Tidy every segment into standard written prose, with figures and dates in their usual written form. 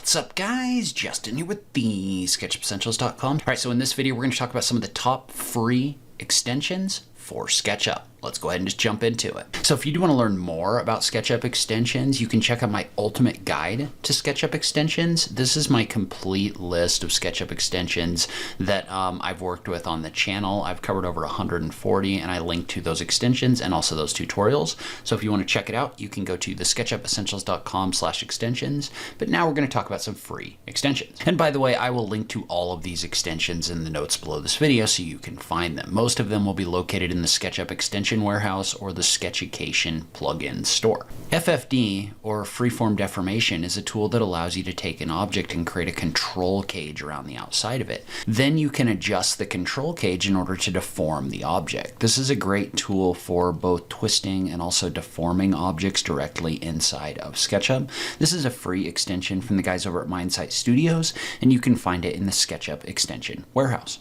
What's up guys, Justin here with the SketchUpEssentials.com. Alright, so in this video we're going to talk about some of the top free extensions for SketchUp. Let's go ahead and just jump into it. So if you do want to learn more about SketchUp extensions, you can check out my ultimate guide to SketchUp extensions. This is my complete list of SketchUp extensions that I've worked with on the channel. I've covered over 140 and I link to those extensions and also those tutorials. So if you want to check it out, you can go to the SketchUpEssentials.com/extensions. But now we're going to talk about some free extensions. And by the way, I will link to all of these extensions in the notes below this video so you can find them. Most of them will be located in the SketchUp extension warehouse or the SketchUcation plugin store. FFD, or freeform deformation, is a tool that allows you to take an object and create a control cage around the outside of it. Then you can adjust the control cage in order to deform the object. This is a great tool for both twisting and also deforming objects directly inside of SketchUp. This is a free extension from the guys over at MindSight Studios, and you can find it in the SketchUp extension warehouse.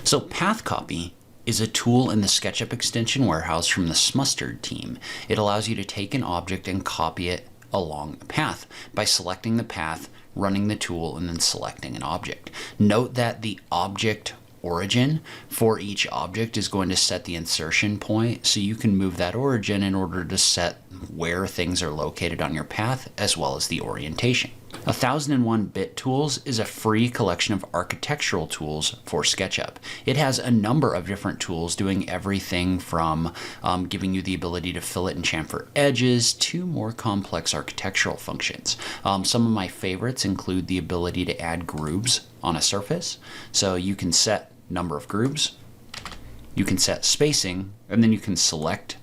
So Path Copy is a tool in the SketchUp extension warehouse from the Smustard team. It allows you to take an object and copy it along a path by selecting the path, running the tool, and then selecting an object. Note that the object origin for each object is going to set the insertion point, so you can move that origin in order to set where things are located on your path as well as the orientation. 1001-Bit Tools is a free collection of architectural tools for SketchUp. It has a number of different tools doing everything from giving you the ability to fillet and chamfer edges to more complex architectural functions. Some of my favorites include the ability to add grooves on a surface. So you can set number of grooves, you can set spacing, and then you can select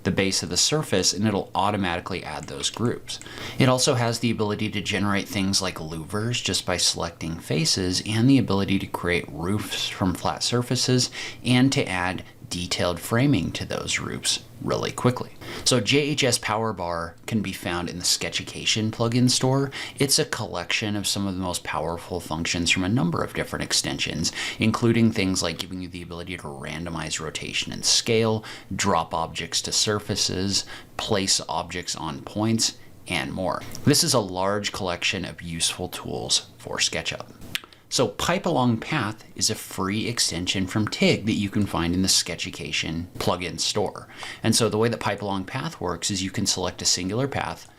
the base of the surface and it'll automatically add those grooves. It also has the ability to generate things like louvers just by selecting faces, and the ability to create roofs from flat surfaces and to add detailed framing to those roofs really quickly. So JHS Powerbar can be found in the SketchUcation plugin store. It's a collection of some of the most powerful functions from a number of different extensions, including things like giving you the ability to randomize rotation and scale, drop objects to surfaces, place objects on points, and more. This is a large collection of useful tools for SketchUp. So Pipe Along Path is a free extension from TIG that you can find in the SketchUcation plugin store. And so the way that Pipe Along Path works is you can select a singular path,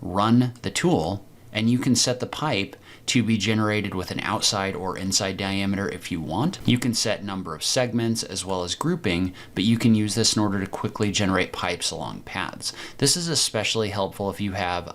run the tool, and you can set the pipe to be generated with an outside or inside diameter if you want. You can set number of segments as well as grouping, but you can use this in order to quickly generate pipes along paths. This is especially helpful if you have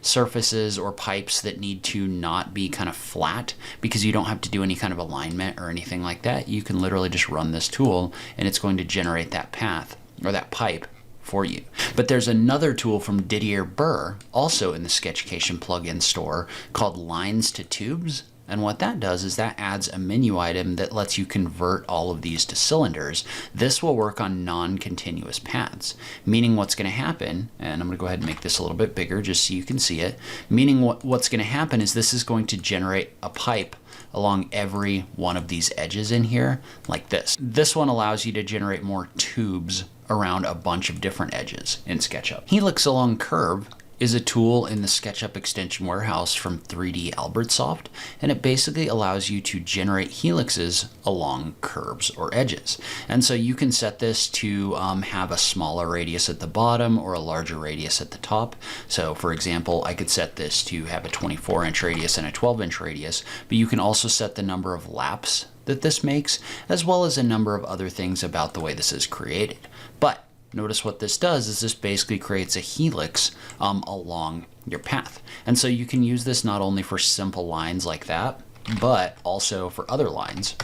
surfaces or pipes that need to not be kind of flat, because you don't have to do any kind of alignment or anything like that. You can literally just run this tool and it's going to generate that path or that pipe for you. But there's another tool from Didier Burr, also in the SketchUcation plugin store, called Lines to Tubes. And what that does is that adds a menu item that lets you convert all of these to cylinders. This will work on non-continuous paths, meaning what's going to happen, and I'm going to go ahead and make this a little bit bigger just so you can see it, meaning what's going to happen is this is going to generate a pipe along every one of these edges in here, like this. This one allows you to generate more tubes around a bunch of different edges in SketchUp. Helix Along Curve is a tool in the SketchUp extension warehouse from 3D Albertsoft, and it basically allows you to generate helixes along curves or edges. And so you can set this to have a smaller radius at the bottom or a larger radius at the top. So for example, I could set this to have a 24-inch radius and a 12-inch radius, but you can also set the number of laps that this makes, as well as a number of other things about the way this is created. But notice what this does is this basically creates a helix along your path. And so you can use this not only for simple lines like that, but also for other lines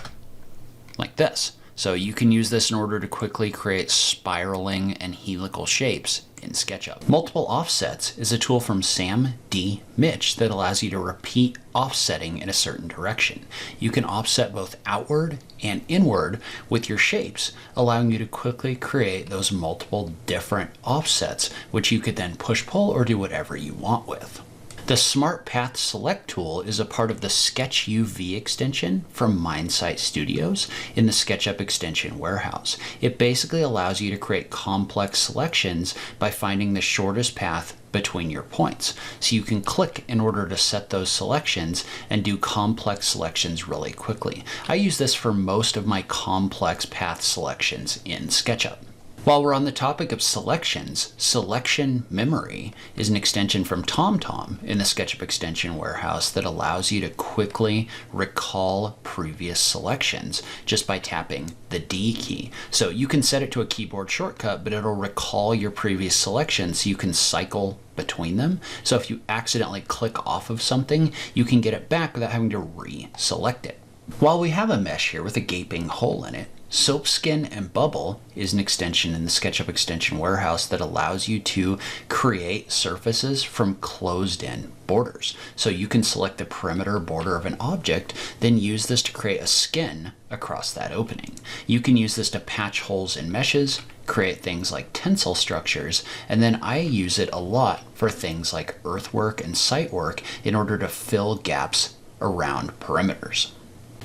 like this. So you can use this in order to quickly create spiraling and helical shapes in SketchUp. Multiple Offsets is a tool from Sam D. Mitch that allows you to repeat offsetting in a certain direction. You can offset both outward and inward with your shapes, allowing you to quickly create those multiple different offsets, which you could then push-pull or do whatever you want with. The Smart Path Select tool is a part of the SketchUV extension from MindSight Studios in the SketchUp extension warehouse. It basically allows you to create complex selections by finding the shortest path between your points. So you can click in order to set those selections and do complex selections really quickly. I use this for most of my complex path selections in SketchUp. While we're on the topic of selections, Selection Memory is an extension from TomTom in the SketchUp extension warehouse that allows you to quickly recall previous selections just by tapping the D key. So you can set it to a keyboard shortcut, but it'll recall your previous selections so you can cycle between them. So if you accidentally click off of something, you can get it back without having to re-select it. While we have a mesh here with a gaping hole in it, Soap Skin and Bubble is an extension in the SketchUp extension warehouse that allows you to create surfaces from closed-in borders. So you can select the perimeter border of an object, then use this to create a skin across that opening. You can use this to patch holes in meshes, create things like tensile structures, and then I use it a lot for things like earthwork and site work in order to fill gaps around perimeters.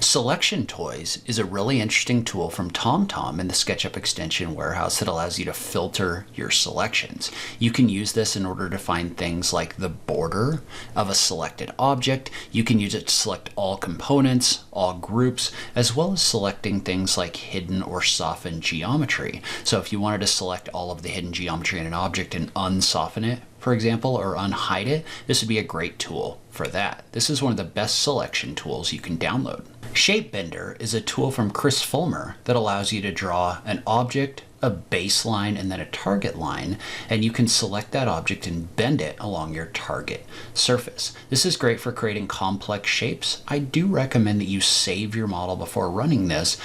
Selection Toys is a really interesting tool from TomTom in the SketchUp extension warehouse that allows you to filter your selections. You can use this in order to find things like the border of a selected object. You can use it to select all components, all groups, as well as selecting things like hidden or softened geometry. So if you wanted to select all of the hidden geometry in an object and unsoften it, for example, or unhide it, this would be a great tool for that. This is one of the best selection tools you can download. Shape Bender is a tool from Chris Fulmer that allows you to draw an object, a baseline, and then a target line, and you can select that object and bend it along your target surface. This is great for creating complex shapes. I do recommend that you save your model before running this,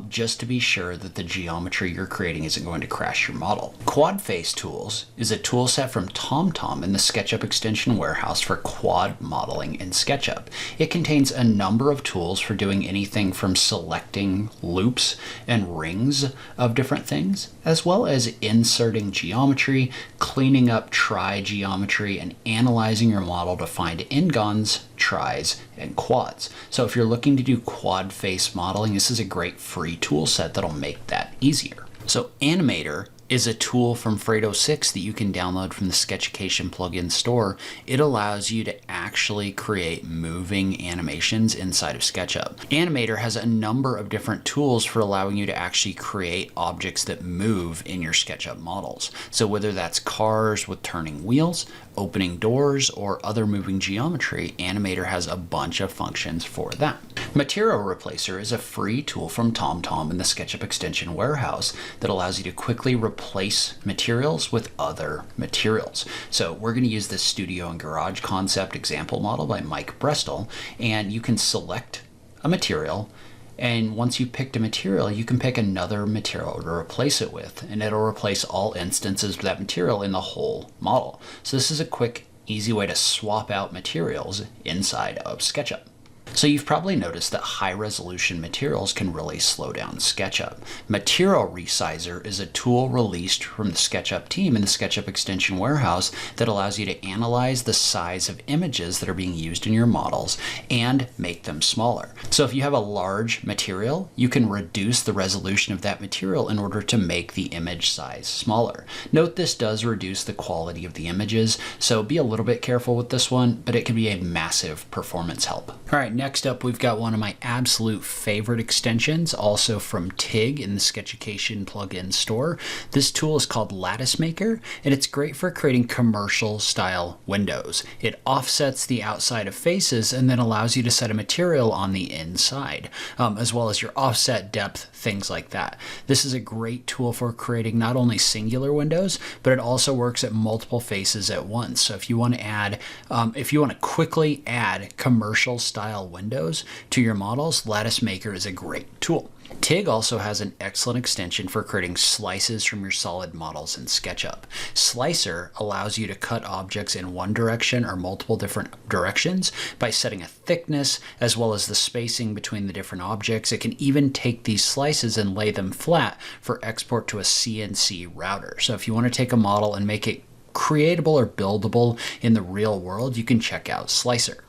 just to be sure that the geometry you're creating isn't going to crash your model. Quad Face Tools is a tool set from TomTom in the SketchUp extension warehouse for quad modeling in SketchUp. It contains a number of tools for doing anything from selecting loops and rings of different things, as well as inserting geometry, cleaning up tri-geometry, and analyzing your model to find ingons, tris, and quads. So if you're looking to do quad face modeling, this is a great free tool set that'll make that easier. So Animator is a tool from Fredo 6 that you can download from the SketchUcation plugin store. It allows you to actually create moving animations inside of SketchUp. Animator has a number of different tools for allowing you to actually create objects that move in your SketchUp models. So whether that's cars with turning wheels, opening doors, or other moving geometry, Animator has a bunch of functions for that. Material Replacer is a free tool from TomTom in the SketchUp extension warehouse that allows you to quickly replace materials with other materials. So we're going to use this studio and garage concept example model by Mike Brestol, and you can select a material, and once you've picked a material, you can pick another material to replace it with, and it'll replace all instances of that material in the whole model. So this is a quick, easy way to swap out materials inside of SketchUp. So you've probably noticed that high-resolution materials can really slow down SketchUp. Material Resizer is a tool released from the SketchUp team in the SketchUp extension warehouse that allows you to analyze the size of images that are being used in your models and make them smaller. So if you have a large material, you can reduce the resolution of that material in order to make the image size smaller. Note this does reduce the quality of the images, so be a little bit careful with this one, but it can be a massive performance help. All right, next up, we've got one of my absolute favorite extensions, also from TIG in the SketchUcation plugin store. This tool is called Lattice Maker, and it's great for creating commercial style windows. It offsets the outside of faces and then allows you to set a material on the inside, as well as your offset depth, things like that. This is a great tool for creating not only singular windows, but it also works at multiple faces at once. So if you want to add, if you want to quickly add commercial style windows to your models, Lattice Maker is a great tool. TIG also has an excellent extension for creating slices from your solid models in SketchUp. Slicer allows you to cut objects in one direction or multiple different directions by setting a thickness as well as the spacing between the different objects. It can even take these slices and lay them flat for export to a CNC router. So if you want to take a model and make it creatable or buildable in the real world, you can check out Slicer.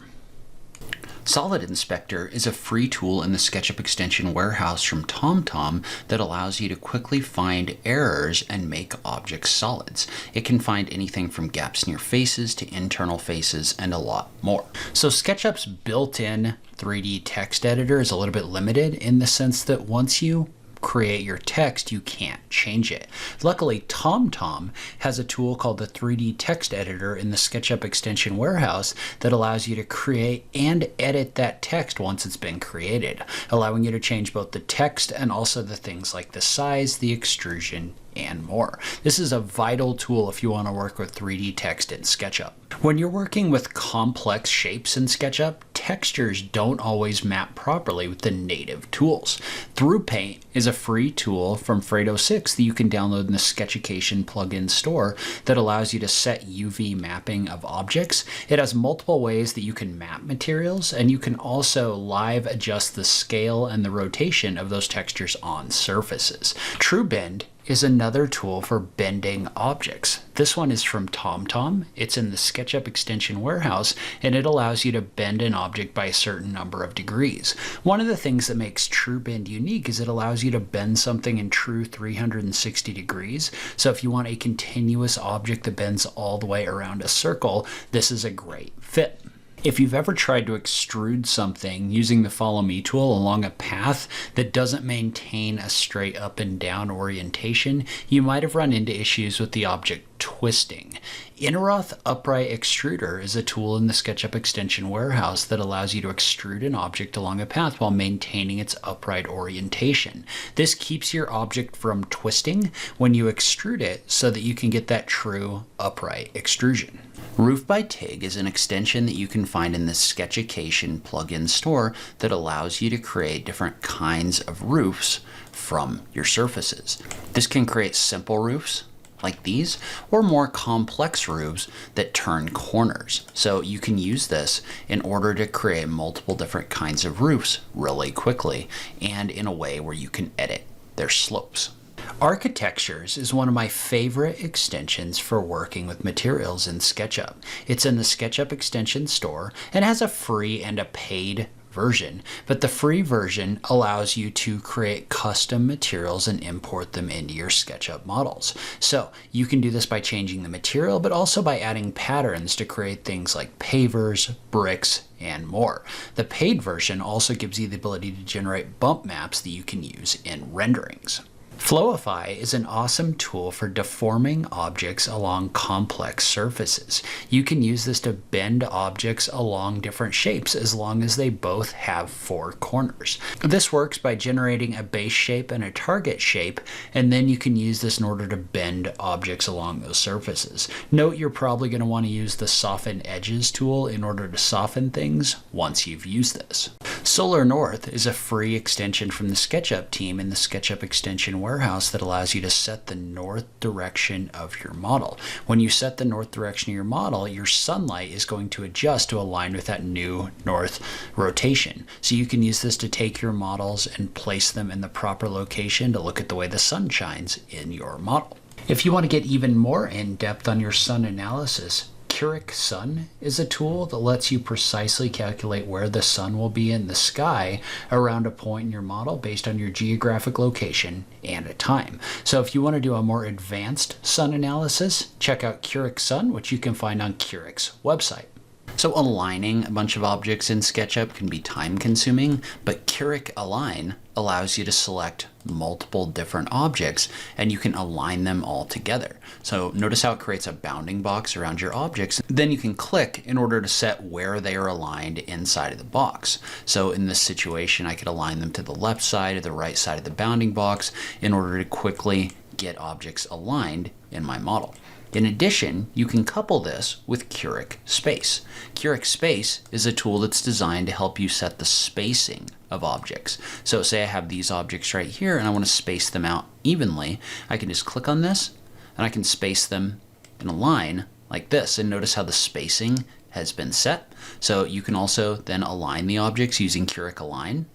Solid Inspector is a free tool in the SketchUp extension warehouse from TomTom that allows you to quickly find errors and make objects solids. It can find anything from gaps in your faces to internal faces and a lot more. So SketchUp's built-in 3D text editor is a little bit limited in the sense that once you create your text, you can't change it. Luckily, TomTom has a tool called the 3D text editor in the SketchUp extension warehouse that allows you to create and edit that text once it's been created, allowing you to change both the text and also the things like the size, the extrusion, and more. This is a vital tool if you want to work with 3D text in SketchUp. When you're working with complex shapes in SketchUp, textures don't always map properly with the native tools. Thru is a free tool from Fredo6 that you can download in the SketchUcation plugin store that allows you to set UV mapping of objects. It has multiple ways that you can map materials, and you can also live adjust the scale and the rotation of those textures on surfaces. TrueBend is another tool for bending objects. This one is from TomTom. It's in the SketchUp extension warehouse, and it allows you to bend an object by a certain number of degrees. One of the things that makes TrueBend unique is it allows you to bend something in true 360 degrees. So if you want a continuous object that bends all the way around a circle, this is a great fit. If you've ever tried to extrude something using the Follow Me tool along a path that doesn't maintain a straight up and down orientation, you might have run into issues with the object twisting. Eneroth Upright Extruder is a tool in the SketchUp extension warehouse that allows you to extrude an object along a path while maintaining its upright orientation. This keeps your object from twisting when you extrude it so that you can get that true upright extrusion. Roof by TIG is an extension that you can find in the SketchUcation plugin store that allows you to create different kinds of roofs from your surfaces. This can create simple roofs like these, or more complex roofs that turn corners. So you can use this in order to create multiple different kinds of roofs really quickly and in a way where you can edit their slopes. Architectures is one of my favorite extensions for working with materials in SketchUp. It's in the SketchUp extension store and has a free and a paid version, but the free version allows you to create custom materials and import them into your SketchUp models. So you can do this by changing the material, but also by adding patterns to create things like pavers, bricks, and more. The paid version also gives you the ability to generate bump maps that you can use in renderings. Flowify is an awesome tool for deforming objects along complex surfaces. You can use this to bend objects along different shapes as long as they both have 4 corners. This works by generating a base shape and a target shape, and then you can use this in order to bend objects along those surfaces. Note you're probably going to want to use the Soften Edges tool in order to soften things once you've used this. Solar North is a free extension from the SketchUp team in the SketchUp extension warehouse that allows you to set the north direction of your model. When you set the north direction of your model, your sunlight is going to adjust to align with that new north rotation. So you can use this to take your models and place them in the proper location to look at the way the sun shines in your model. If you want to get even more in-depth on your sun analysis, Curic Sun is a tool that lets you precisely calculate where the sun will be in the sky around a point in your model based on your geographic location and a time. So if you want to do a more advanced sun analysis, check out Curic Sun, which you can find on Curic's website. So aligning a bunch of objects in SketchUp can be time consuming, but Curic Align allows you to select multiple different objects and you can align them all together. So notice how it creates a bounding box around your objects. Then you can click in order to set where they are aligned inside of the box. So in this situation, I could align them to the left side or the right side of the bounding box in order to quickly get objects aligned in my model. In addition, you can couple this with Curic Space. Curic Space is a tool that's designed to help you set the spacing of objects. So say I have these objects right here and I want to space them out evenly. I can just click on this and I can space them in a line like this, and notice how the spacing has been set. So you can also then align the objects using Curic Align,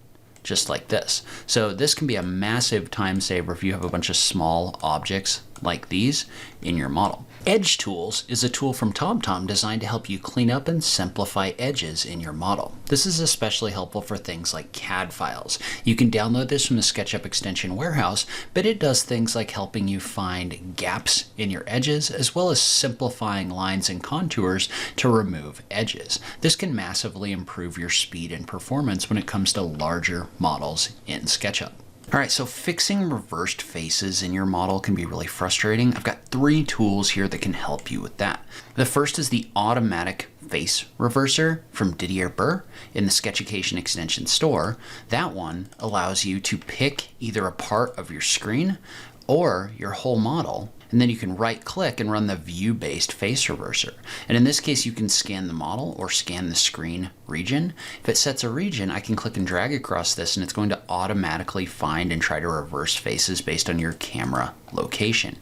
just like this. So this can be a massive time saver if you have a bunch of small objects like these in your model. Edge Tools is a tool from TomTom designed to help you clean up and simplify edges in your model. This is especially helpful for things like CAD files. You can download this from the SketchUp extension warehouse, but it does things like helping you find gaps in your edges, as well as simplifying lines and contours to remove edges. This can massively improve your speed and performance when it comes to larger models in SketchUp. All right, so fixing reversed faces in your model can be really frustrating. I've got 3 tools here that can help you with that. The first is the automatic face reverser from Didier Burr in the SketchUcation extension store. That one allows you to pick either a part of your screen or your whole model, and then you can right click and run the view-based face reverser. And in this case, you can scan the model or scan the screen region. If it sets a region, I can click and drag across this, and it's going to automatically find and try to reverse faces based on your camera location.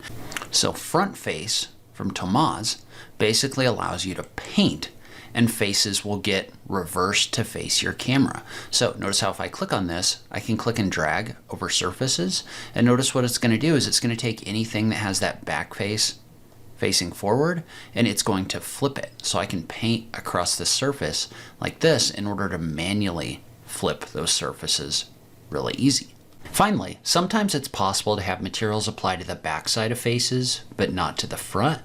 So front face from Tomaz basically allows you to paint, and faces will get reversed to face your camera. So notice how if I click on this, I can click and drag over surfaces, and notice what it's going to do is it's going to take anything that has that back face facing forward, and it's going to flip it. So I can paint across the surface like this in order to manually flip those surfaces really easy. Finally, sometimes it's possible to have materials apply to the backside of faces, but not to the front.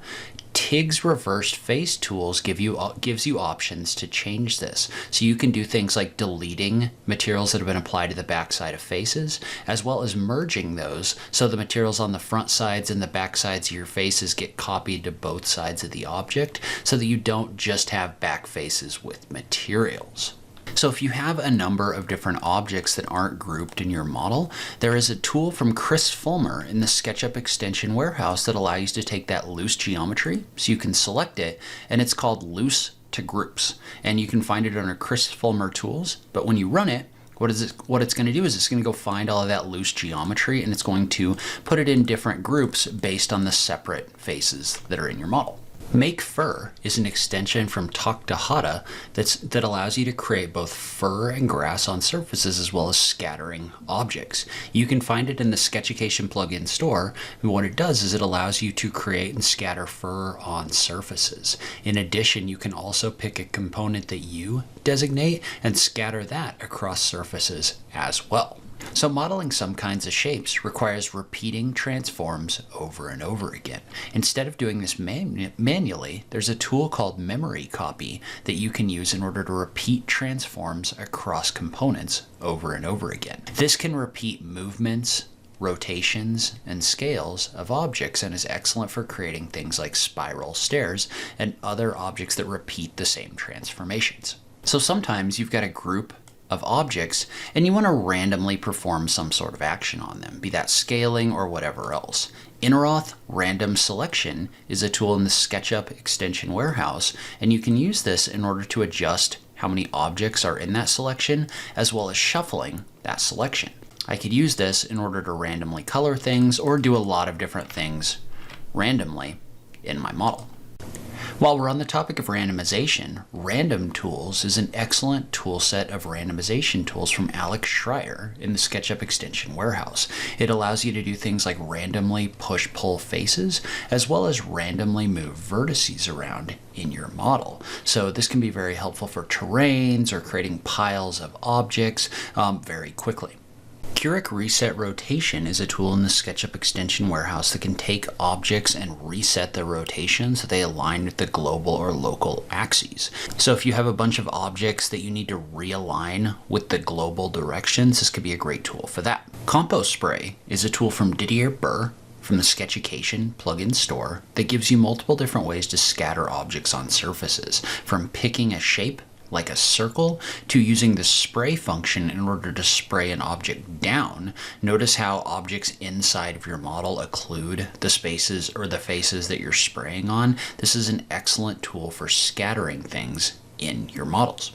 TIG's reversed face tools gives you options to change this. So you can do things like deleting materials that have been applied to the backside of faces, as well as merging those so the materials on the front sides and the back sides of your faces get copied to both sides of the object so that you don't just have back faces with materials. So if you have a number of different objects that aren't grouped in your model, there is a tool from Chris Fulmer in the SketchUp extension warehouse that allows you to take that loose geometry, so you can select it, and it's called Loose to Groups. And you can find it under Chris Fulmer Tools, but when you run it, what it's going to do is it's going to go find all of that loose geometry, and it's going to put it in different groups based on the separate faces that are in your model. Make Fur is an extension from Takhta that allows you to create both fur and grass on surfaces as well as scattering objects. You can find it in the SketchUcation plugin store, and what it does is it allows you to create and scatter fur on surfaces. In addition, you can also pick a component that you designate and scatter that across surfaces as well. So modeling some kinds of shapes requires repeating transforms over and over again. Instead of doing this manually, there's a tool called Memory Copy that you can use in order to repeat transforms across components over and over again. This can repeat movements, rotations, and scales of objects and is excellent for creating things like spiral stairs and other objects that repeat the same transformations. So sometimes you've got a group of objects and you want to randomly perform some sort of action on them, be that scaling or whatever else. Eneroth Random Selection is a tool in the SketchUp extension warehouse, and you can use this in order to adjust how many objects are in that selection as well as shuffling that selection. I could use this in order to randomly color things or do a lot of different things randomly in my model. While we're on the topic of randomization, Random Tools is an excellent tool set of randomization tools from Alex Schreier in the SketchUp extension warehouse. It allows you to do things like randomly push-pull faces, as well as randomly move vertices around in your model. So this can be very helpful for terrains or creating piles of objects very quickly. Curic Reset Rotation is a tool in the SketchUp extension warehouse that can take objects and reset the rotation so they align with the global or local axes. So if you have a bunch of objects that you need to realign with the global directions, this could be a great tool for that. Compost Spray is a tool from Didier Burr from the SketchUcation plugin store that gives you multiple different ways to scatter objects on surfaces, from picking a shape like a circle to using the spray function in order to spray an object down. Notice how objects inside of your model occlude the spaces or the faces that you're spraying on. This is an excellent tool for scattering things in your models.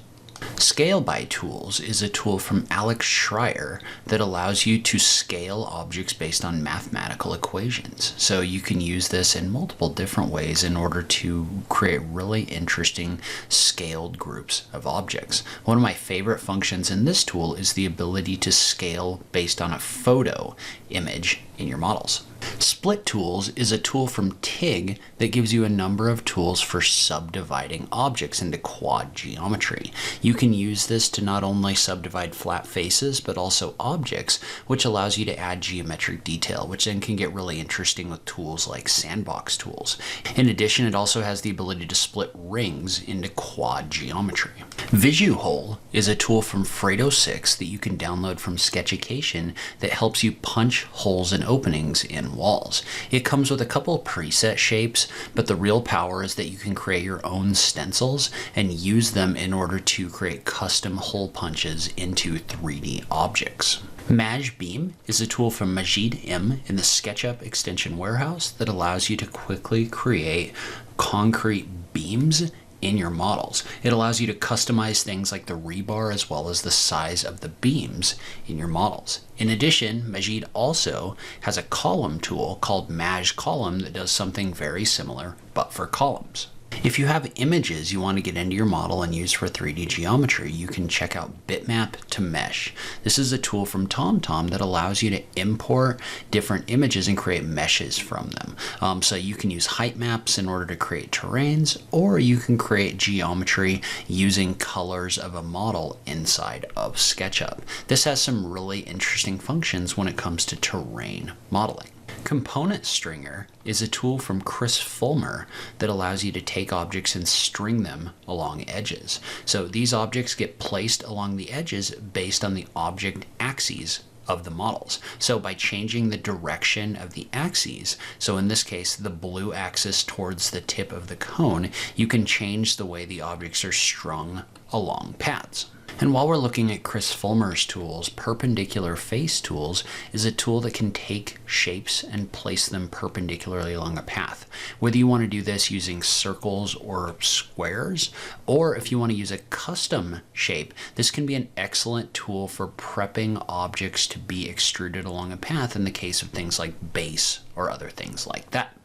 Scale by Tools is a tool from Alex Schreier that allows you to scale objects based on mathematical equations. So you can use this in multiple different ways in order to create really interesting scaled groups of objects. One of my favorite functions in this tool is the ability to scale based on a photo image in your models. Split Tools is a tool from TIG that gives you a number of tools for subdividing objects into quad geometry. You can use this to not only subdivide flat faces, but also objects, which allows you to add geometric detail, which then can get really interesting with tools like Sandbox Tools. In addition, it also has the ability to split rings into quad geometry. VisuHole is a tool from Fredo 6 that you can download from SketchUcation that helps you punch holes and openings in walls. It comes with a couple preset shapes, but the real power is that you can create your own stencils and use them in order to create custom hole punches into 3D objects. Maj Beam is a tool from Maj in the SketchUp extension warehouse that allows you to quickly create concrete beams in your models. It allows you to customize things like the rebar as well as the size of the beams in your models. In addition, Maj also has a column tool called Maj Column that does something very similar, but for columns. If you have images you want to get into your model and use for 3D geometry, you can check out Bitmap to Mesh. This is a tool from TomTom that allows you to import different images and create meshes from them. So you can use height maps in order to create terrains, or you can create geometry using colors of a model inside of SketchUp. This has some really interesting functions when it comes to terrain modeling. Component Stringer is a tool from Chris Fulmer that allows you to take objects and string them along edges. So these objects get placed along the edges based on the object axes of the models. So by changing the direction of the axes, so in this case the blue axis towards the tip of the cone, you can change the way the objects are strung along paths. And while we're looking at Chris Fulmer's tools, Perpendicular Face Tools is a tool that can take shapes and place them perpendicularly along a path. Whether you want to do this using circles or squares, or if you want to use a custom shape, this can be an excellent tool for prepping objects to be extruded along a path in the case of things like base or other things like that.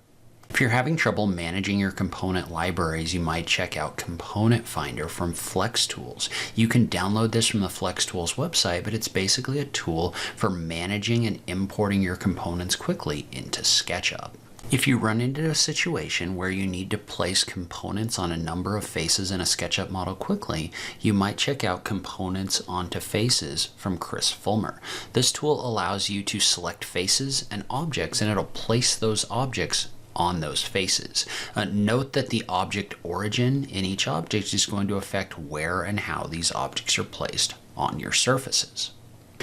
If you're having trouble managing your component libraries, you might check out Component Finder from Flex Tools. You can download this from the Flex Tools website, but it's basically a tool for managing and importing your components quickly into SketchUp. If you run into a situation where you need to place components on a number of faces in a SketchUp model quickly, you might check out Components onto Faces from Chris Fulmer. This tool allows you to select faces and objects, and it'll place those objects on those faces. Note that the object origin in each object is going to affect where and how these objects are placed on your surfaces.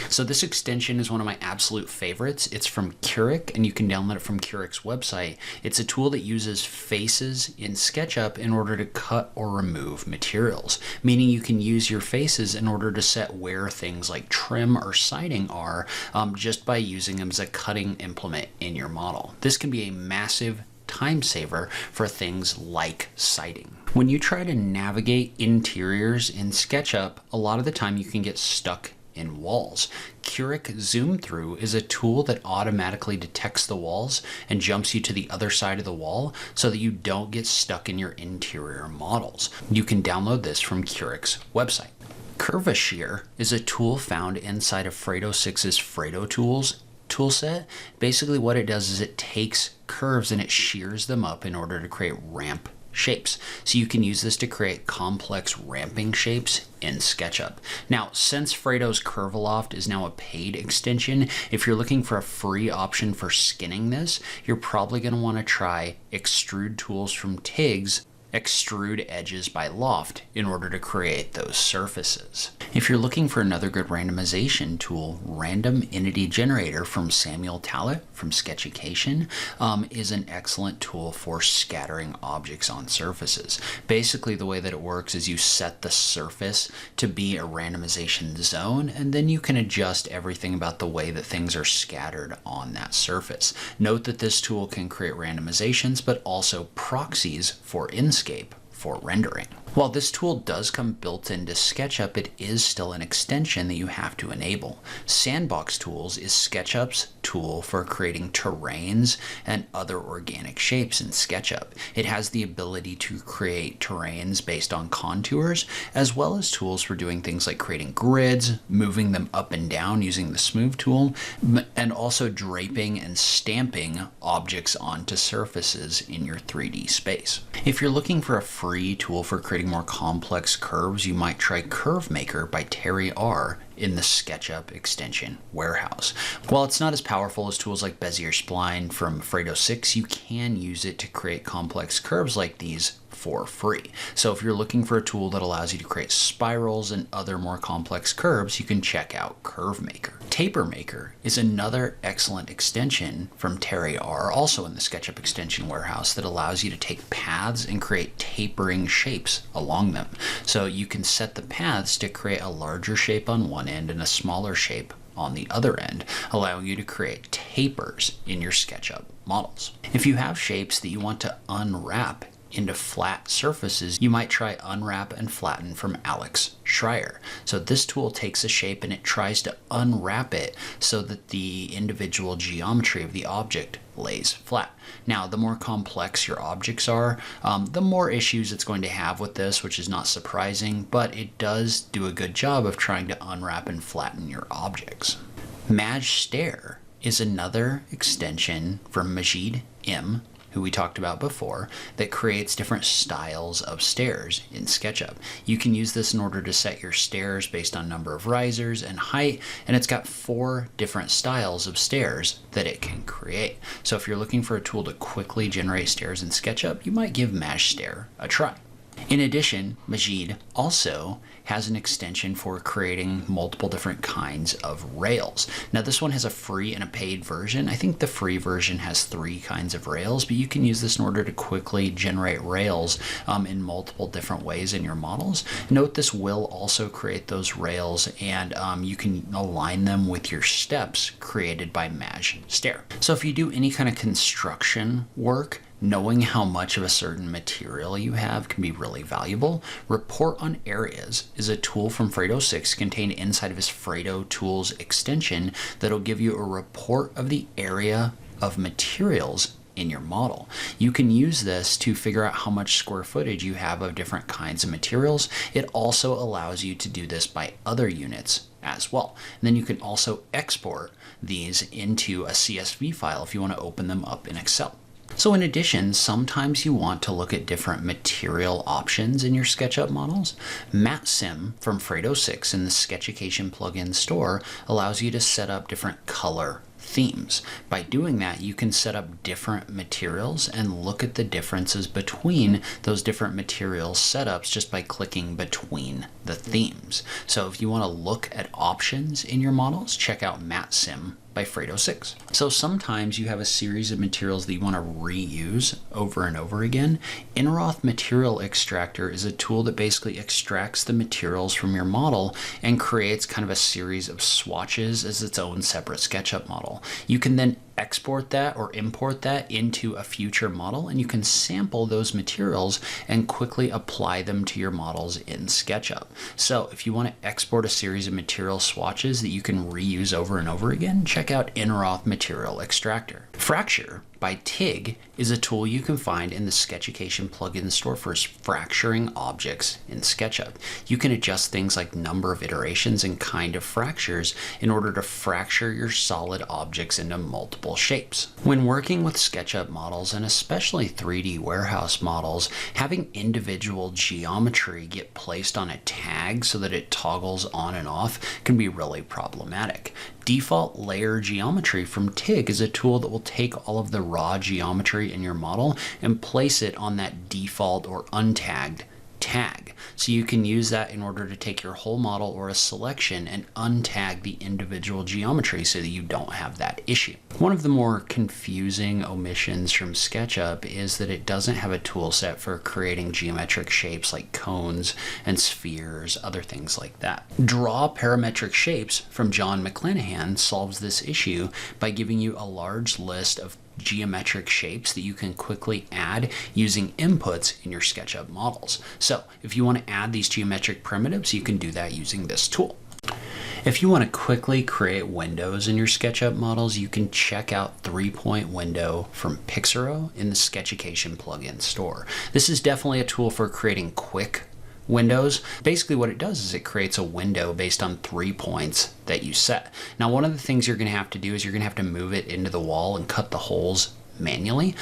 So this extension is one of my absolute favorites. It's from Curic, and you can download it from Curic's website. It's a tool that uses faces in SketchUp in order to cut or remove materials, meaning you can use your faces in order to set where things like trim or siding are just by using them as a cutting implement in your model. This can be a massive time saver for things like siding. When you try to navigate interiors in SketchUp, a lot of the time you can get stuck in walls. Curic Zoom Through is a tool that automatically detects the walls and jumps you to the other side of the wall so that you don't get stuck in your interior models. You can download this from Curic's website. Curvishear is a tool found inside of Fredo 6's Fredo Tools toolset. Basically what it does is it takes curves and it shears them up in order to create ramp shapes. So you can use this to create complex ramping shapes in SketchUp. Now, since Fredo's Curviloft is now a paid extension, if you're looking for a free option for skinning this, you're probably going to want to try Extrude Tools from TIG's Extrude Edges by Loft in order to create those surfaces. If you're looking for another good randomization tool, Random Entity Generator from Samuel Tallett from SketchUcation is an excellent tool for scattering objects on surfaces. Basically, the way that it works is you set the surface to be a randomization zone, and then you can adjust everything about the way that things are scattered on that surface. Note that this tool can create randomizations, but also proxies for Inkscape for rendering. While this tool does come built into SketchUp, it is still an extension that you have to enable. Sandbox Tools is SketchUp's tool for creating terrains and other organic shapes in SketchUp. It has the ability to create terrains based on contours, as well as tools for doing things like creating grids, moving them up and down using the Smooth tool, and also draping and stamping objects onto surfaces in your 3D space. If you're looking for a free tool for creating more complex curves, you might try Curve Maker by Terry R. in the SketchUp extension warehouse. While it's not as powerful as tools like Bezier Spline from Fredo 6, you can use it to create complex curves like these for free. So if you're looking for a tool that allows you to create spirals and other more complex curves, you can check out Curve Maker. Taper Maker is another excellent extension from Terry R, also in the SketchUp extension warehouse, that allows you to take paths and create tapering shapes along them. So you can set the paths to create a larger shape on one end and a smaller shape on the other end, allowing you to create tapers in your SketchUp models. If you have shapes that you want to unwrap into flat surfaces, you might try Unwrap and Flatten from Alex Schreier. So this tool takes a shape and it tries to unwrap it so that the individual geometry of the object lays flat. Now, the more complex your objects are, the more issues it's going to have with this, which is not surprising, but it does do a good job of trying to unwrap and flatten your objects. MAJ Stair is another extension from Majid M, who we talked about before, that creates different styles of stairs in SketchUp. You can use this in order to set your stairs based on number of risers and height, and it's got 4 different styles of stairs that it can create. So if you're looking for a tool to quickly generate stairs in SketchUp, you might give MAJ Stair a try. In addition, Majid also has an extension for creating multiple different kinds of rails. Now this one has a free and a paid version. I think the free version has 3 kinds of rails, but you can use this in order to quickly generate rails in multiple different ways in your models. Note this will also create those rails, and you can align them with your steps created by MAJ Stair. So if you do any kind of construction work, knowing how much of a certain material you have can be really valuable. Report on Areas is a tool from Fredo 6 contained inside of his Fredo Tools extension that'll give you a report of the area of materials in your model. You can use this to figure out how much square footage you have of different kinds of materials. It also allows you to do this by other units as well. And then you can also export these into a CSV file if you want to open them up in Excel. So in addition, sometimes you want to look at different material options in your SketchUp models. MatSim from Fredo 6 in the SketchUcation plugin store allows you to set up different color themes. By doing that, you can set up different materials and look at the differences between those different material setups just by clicking between the themes. So if you want to look at options in your models, check out MatSim by Fredo 6. So sometimes you have a series of materials that you want to reuse over and over again. Eneroth Material Extractor is a tool that basically extracts the materials from your model and creates kind of a series of swatches as its own separate SketchUp model. You can then export that or import that into a future model, and you can sample those materials and quickly apply them to your models in SketchUp. So if you want to export a series of material swatches that you can reuse over and over again, check out Eneroth Material Extractor. Fracture by TIG is a tool you can find in the SketchUcation plugin store for fracturing objects in SketchUp. You can adjust things like number of iterations and kind of fractures in order to fracture your solid objects into multiple shapes. When working with SketchUp models, and especially 3D warehouse models, having individual geometry get placed on a tag so that it toggles on and off can be really problematic. Default Layer Geometry from TIG is a tool that will take all of the raw geometry in your model and place it on that default or untagged tag. So you can use that in order to take your whole model or a selection and untag the individual geometry so that you don't have that issue. One of the more confusing omissions from SketchUp is that it doesn't have a tool set for creating geometric shapes like cones and spheres, other things like that. Draw Parametric Shapes from John McClanahan solves this issue by giving you a large list of geometric shapes that you can quickly add using inputs in your SketchUp models. So if you want to add these geometric primitives, you can do that using this tool. If you want to quickly create windows in your SketchUp models, you can check out 3-point window from Pixaro in the SketchUcation plugin store. This is definitely a tool for creating quick windows. Basically what it does is it creates a window based on 3 points that you set. Now, one of the things you're going to have to do is you're going to have to move it into the wall and cut the holes manually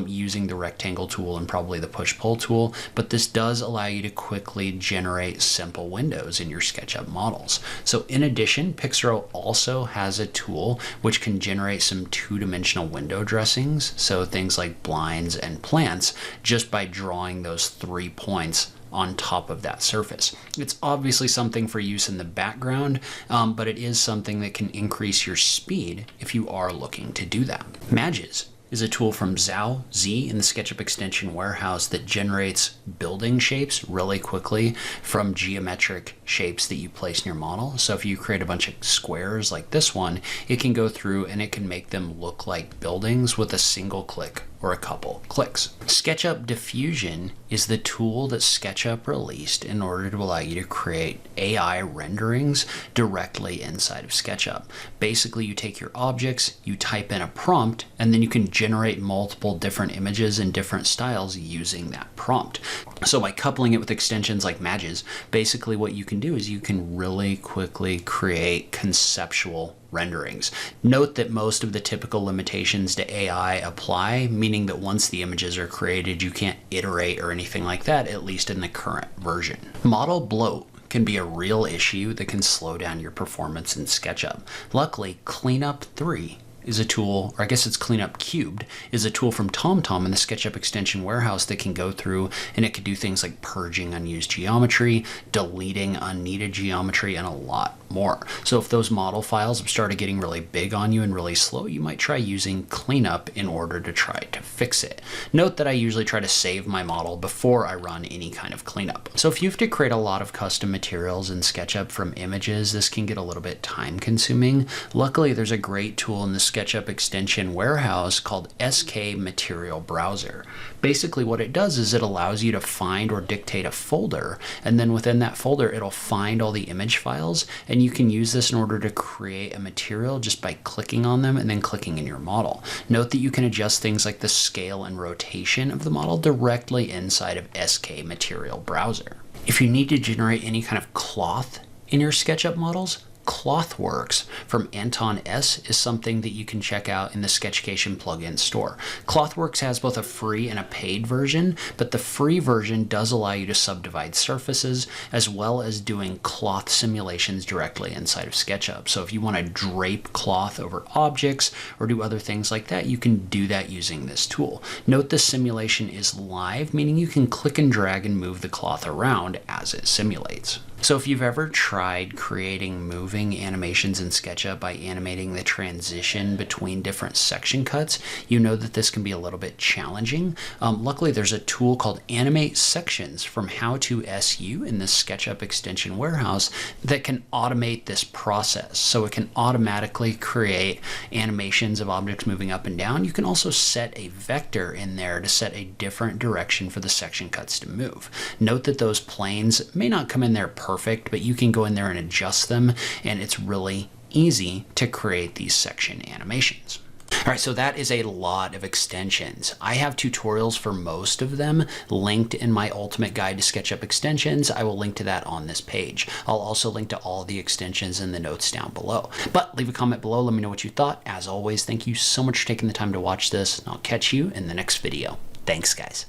using the rectangle tool and probably the push-pull tool, but this does allow you to quickly generate simple windows in your SketchUp models. So in addition, Pixaro also has a tool which can generate some two-dimensional window dressings, so things like blinds and plants, just by drawing those 3 points on top of that surface. It's obviously something for use in the background, but it is something that can increase your speed if you are looking to do that. Majes is a tool from Z in the SketchUp extension warehouse that generates building shapes really quickly from geometric shapes that you place in your model. So if you create a bunch of squares like this one, it can go through and it can make them look like buildings with a single click or a couple clicks. SketchUp Diffusion is the tool that SketchUp released in order to allow you to create AI renderings directly inside of SketchUp. Basically, you take your objects, you type in a prompt, and then you can generate multiple different images in different styles using that prompt. So by coupling it with extensions like Majes, basically what you can do is you can really quickly create conceptual renderings. Note that most of the typical limitations to AI apply, meaning that once the images are created, you can't iterate or anything like that, at least in the current version. Model bloat can be a real issue that can slow down your performance in SketchUp. Luckily, Cleanup 3 is a tool, or I guess it's Cleanup Cubed, is a tool from TomTom in the SketchUp extension warehouse that can go through and it can do things like purging unused geometry, deleting unneeded geometry, and a lot more. So if those model files have started getting really big on you and really slow, you might try using Cleanup in order to try to fix it. Note that I usually try to save my model before I run any kind of cleanup. So if you have to create a lot of custom materials in SketchUp from images, this can get a little bit time consuming. Luckily, there's a great tool in the SketchUp extension warehouse called SK Material Browser. Basically what it does is it allows you to find or dictate a folder, and then within that folder it'll find all the image files, and you can use this in order to create a material just by clicking on them and then clicking in your model. Note that you can adjust things like the scale and rotation of the model directly inside of SK Material Browser. If you need to generate any kind of cloth in your SketchUp models, Clothworks from Anton S is something that you can check out in the SketchUcation plugin store. Clothworks has both a free and a paid version, but the free version does allow you to subdivide surfaces as well as doing cloth simulations directly inside of SketchUp. So if you want to drape cloth over objects or do other things like that, you can do that using this tool. Note the simulation is live, meaning you can click and drag and move the cloth around as it simulates. So if you've ever tried creating moving animations in SketchUp by animating the transition between different section cuts, you know that this can be a little bit challenging. Luckily, there's a tool called Animate Sections from How2SU in the SketchUp extension warehouse that can automate this process. So it can automatically create animations of objects moving up and down. You can also set a vector in there to set a different direction for the section cuts to move. Note that those planes may not come in there perfect, but you can go in there and adjust them, and it's really easy to create these section animations. All right, so that is a lot of extensions. I have tutorials for most of them linked in my ultimate guide to SketchUp extensions. I will link to that on this page. I'll also link to all the extensions in the notes down below. But leave a comment below, let me know what you thought. As always, thank you so much for taking the time to watch this, and I'll catch you in the next video. Thanks, guys.